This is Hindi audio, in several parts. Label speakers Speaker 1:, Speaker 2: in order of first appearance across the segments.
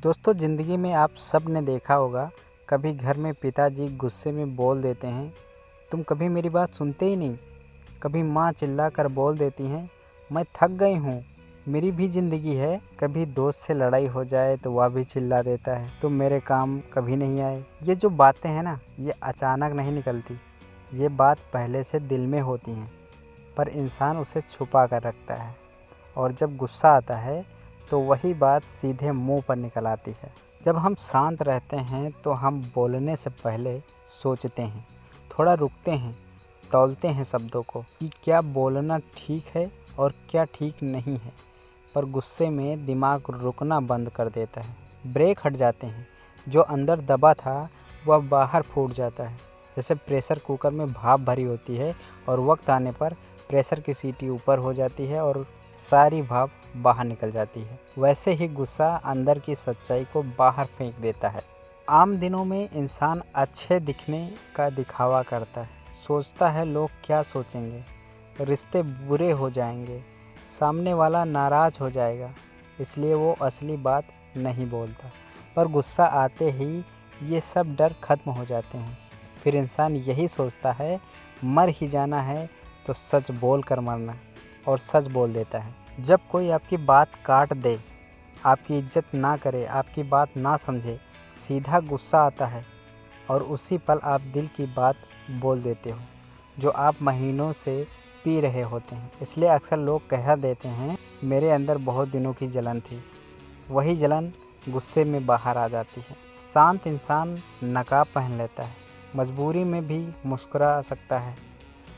Speaker 1: दोस्तों, ज़िंदगी में आप सब ने देखा होगा, कभी घर में पिताजी गुस्से में बोल देते हैं, तुम कभी मेरी बात सुनते ही नहीं। कभी माँ चिल्ला कर बोल देती हैं, मैं थक गई हूँ, मेरी भी ज़िंदगी है। कभी दोस्त से लड़ाई हो जाए तो वह भी चिल्ला देता है, तुम मेरे काम कभी नहीं आए। ये जो बातें हैं ना, ये अचानक नहीं निकलती। ये बात पहले से दिल में होती हैं, पर इंसान उसे छुपा कर रखता है। और जब गुस्सा आता है तो वही बात सीधे मुंह पर निकल आती है। जब हम शांत रहते हैं तो हम बोलने से पहले सोचते हैं, थोड़ा रुकते हैं, तौलते हैं शब्दों को कि क्या बोलना ठीक है और क्या ठीक नहीं है। पर गुस्से में दिमाग रुकना बंद कर देता है, ब्रेक हट जाते हैं। जो अंदर दबा था वह बाहर फूट जाता है। जैसे प्रेशर कुकर में भाप भरी होती है और वक्त आने पर प्रेशर की सीटी ऊपर हो जाती है और सारी भाप बाहर निकल जाती है। वैसे ही गुस्सा अंदर की सच्चाई को बाहर फेंक देता है। आम दिनों में इंसान अच्छे दिखने का दिखावा करता है, सोचता है लोग क्या सोचेंगे, रिश्ते बुरे हो जाएंगे, सामने वाला नाराज़ हो जाएगा, इसलिए वो असली बात नहीं बोलता। पर गुस्सा आते ही ये सब डर खत्म हो जाते हैं। फिर इंसान यही सोचता है, मर ही जाना है तो सच बोल कर मरना, और सच बोल देता है। जब कोई आपकी बात काट दे, आपकी इज्जत ना करे, आपकी बात ना समझे, सीधा गुस्सा आता है और उसी पल आप दिल की बात बोल देते हो, जो आप महीनों से पी रहे होते हैं। इसलिए अक्सर लोग कह देते हैं, मेरे अंदर बहुत दिनों की जलन थी। वही जलन गुस्से में बाहर आ जाती है। शांत इंसान नकाब पहन लेता है, मजबूरी में भी मुस्कुरा सकता है,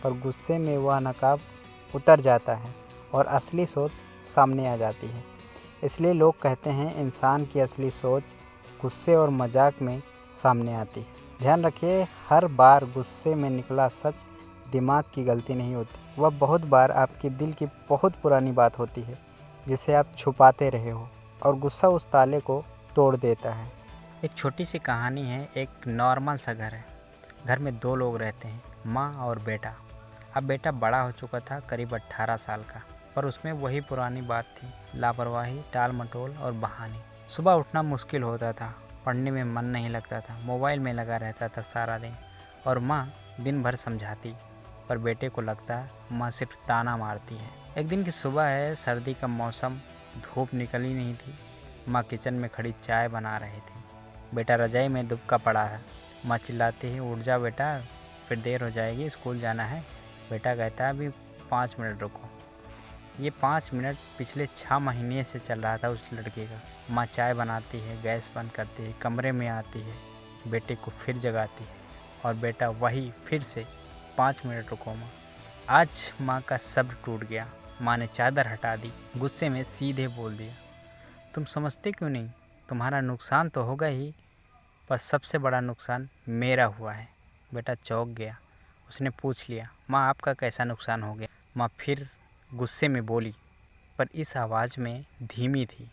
Speaker 1: पर गुस्से में वह नकाब उतर जाता है और असली सोच सामने आ जाती है। इसलिए लोग कहते हैं, इंसान की असली सोच गुस्से और मजाक में सामने आती है। ध्यान रखिए, हर बार गुस्से में निकला सच दिमाग की गलती नहीं होती। वह बहुत बार आपके दिल की बहुत पुरानी बात होती है, जिसे आप छुपाते रहे हो, और गुस्सा उस ताले को तोड़ देता है। एक छोटी सी कहानी है। एक नॉर्मल सा घर है। घर में 2 लोग रहते हैं, माँ और बेटा। अब बेटा बड़ा हो चुका था, करीब 18 साल का, पर उसमें वही पुरानी बात थी, लापरवाही, टाल मटोल और बहाने। सुबह उठना मुश्किल होता था, पढ़ने में मन नहीं लगता था, मोबाइल में लगा रहता था सारा दिन, और माँ दिन भर समझाती, पर बेटे को लगता माँ सिर्फ ताना मारती है। एक दिन की सुबह है, सर्दी का मौसम, धूप निकली नहीं थी। माँ किचन में खड़ी चाय बना रही थी। बेटा रजाई में दुबका पड़ा है। माँ चिल्लाती है, उठ जा बेटा, फिर देर हो जाएगी, स्कूल जाना है। बेटा कहता है, अभी 5 मिनट रुको। ये 5 मिनट पिछले 6 महीने से चल रहा था उस लड़के का। माँ चाय बनाती है, गैस बंद करती है, कमरे में आती है, बेटे को फिर जगाती है, और बेटा वही फिर से 5 मिनट रुको माँ। आज माँ का सब्र टूट गया। माँ ने चादर हटा दी, गुस्से में सीधे बोल दिया, तुम समझते क्यों नहीं? तुम्हारा नुकसान तो होगा ही, पर सबसे बड़ा नुकसान मेरा हुआ है। बेटा चौंक गया। उसने पूछ लिया, माँ आपका कैसा नुकसान हो गया? माँ फिर गुस्से में बोली, पर इस आवाज़ में धीमी थी,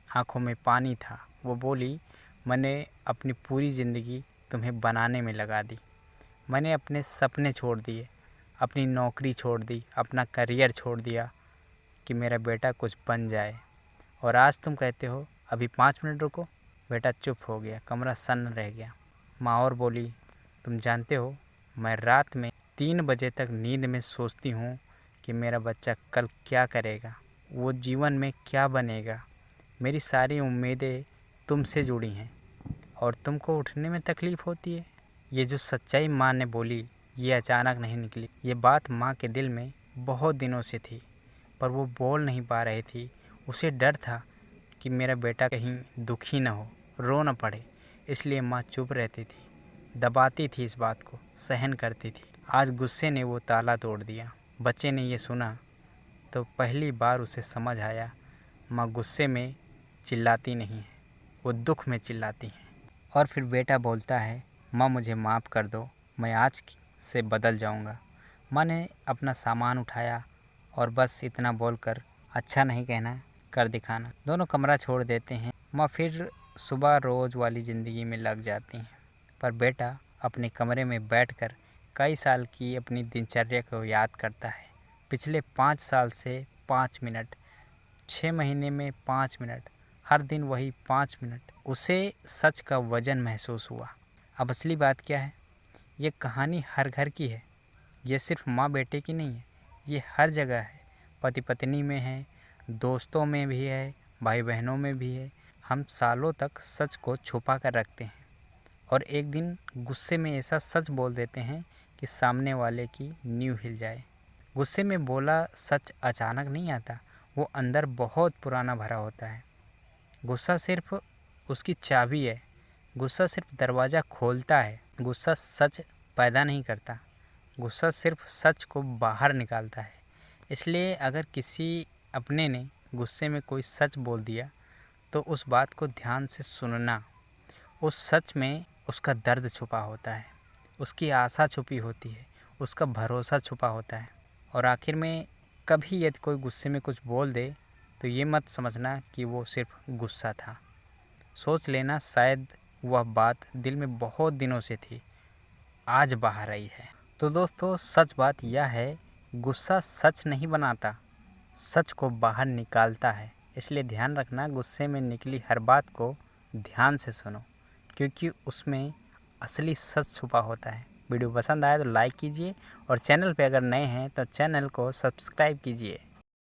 Speaker 1: आंखों में पानी था। वो बोली, मैंने अपनी पूरी ज़िंदगी तुम्हें बनाने में लगा दी। मैंने अपने सपने छोड़ दिए, अपनी नौकरी छोड़ दी, अपना करियर छोड़ दिया कि मेरा बेटा कुछ बन जाए, और आज तुम कहते हो अभी 5 मिनट रुको। बेटा चुप हो गया, कमरा सन्न रह गया। माँ और बोली, तुम जानते हो, मैं रात में 3 बजे तक नींद में सोचती हूँ कि मेरा बच्चा कल क्या करेगा, वो जीवन में क्या बनेगा। मेरी सारी उम्मीदें तुमसे जुड़ी हैं और तुमको उठने में तकलीफ़ होती है। ये जो सच्चाई माँ ने बोली, ये अचानक नहीं निकली। ये बात माँ के दिल में बहुत दिनों से थी, पर वो बोल नहीं पा रही थी। उसे डर था कि मेरा बेटा कहीं दुखी न हो, रो न पड़े, इसलिए माँ चुप रहती थी, दबाती थी इस बात को, सहन करती थी। आज गुस्से ने वो ताला तोड़ दिया। बच्चे ने ये सुना तो पहली बार उसे समझ आया, माँ गुस्से में चिल्लाती नहीं है, वो दुख में चिल्लाती हैं। और फिर बेटा बोलता है, माँ मुझे माफ़ कर दो, मैं आज से बदल जाऊँगा। माँ ने अपना सामान उठाया और बस इतना बोलकर, अच्छा नहीं कहना, कर दिखाना। दोनों कमरा छोड़ देते हैं। माँ फिर सुबह रोज़ वाली ज़िंदगी में लग जाती हैं, पर बेटा अपने कमरे में बैठकर कई साल की अपनी दिनचर्या को याद करता है। पिछले 5 साल से 5 मिनट, 6 महीने में 5 मिनट, हर दिन वही 5 मिनट, उसे सच का वजन महसूस हुआ। अब असली बात क्या है? ये कहानी हर घर की है। ये सिर्फ माँ बेटे की नहीं है, ये हर जगह है। पति पत्नी में है, दोस्तों में भी है, भाई बहनों में भी है। हम सालों तक सच को छुपा कर रखते हैं और एक दिन गुस्से में ऐसा सच बोल देते हैं कि सामने वाले की नींव हिल जाए। गुस्से में बोला सच अचानक नहीं आता, वो अंदर बहुत पुराना भरा होता है। गुस्सा सिर्फ उसकी चाबी है, गुस्सा सिर्फ दरवाज़ा खोलता है। गुस्सा सच पैदा नहीं करता, गुस्सा सिर्फ सच को बाहर निकालता है। इसलिए अगर किसी अपने ने गुस्से में कोई सच बोल दिया तो उस बात को ध्यान से सुनना। उस सच में उसका दर्द छुपा होता है, उसकी आशा छुपी होती है, उसका भरोसा छुपा होता है। और आखिर में कभी यदि कोई गुस्से में कुछ बोल दे तो ये मत समझना कि वो सिर्फ गुस्सा था। सोच लेना शायद वह बात दिल में बहुत दिनों से थी, आज बाहर आई है। तो दोस्तों, सच बात यह है, गुस्सा सच नहीं बनाता, सच को बाहर निकालता है। इसलिए ध्यान रखना, गुस्से में निकली हर बात को ध्यान से सुनो, क्योंकि उसमें असली सच छुपा होता है। वीडियो पसंद आए तो लाइक कीजिए और चैनल पे अगर नए हैं तो चैनल को सब्सक्राइब कीजिए।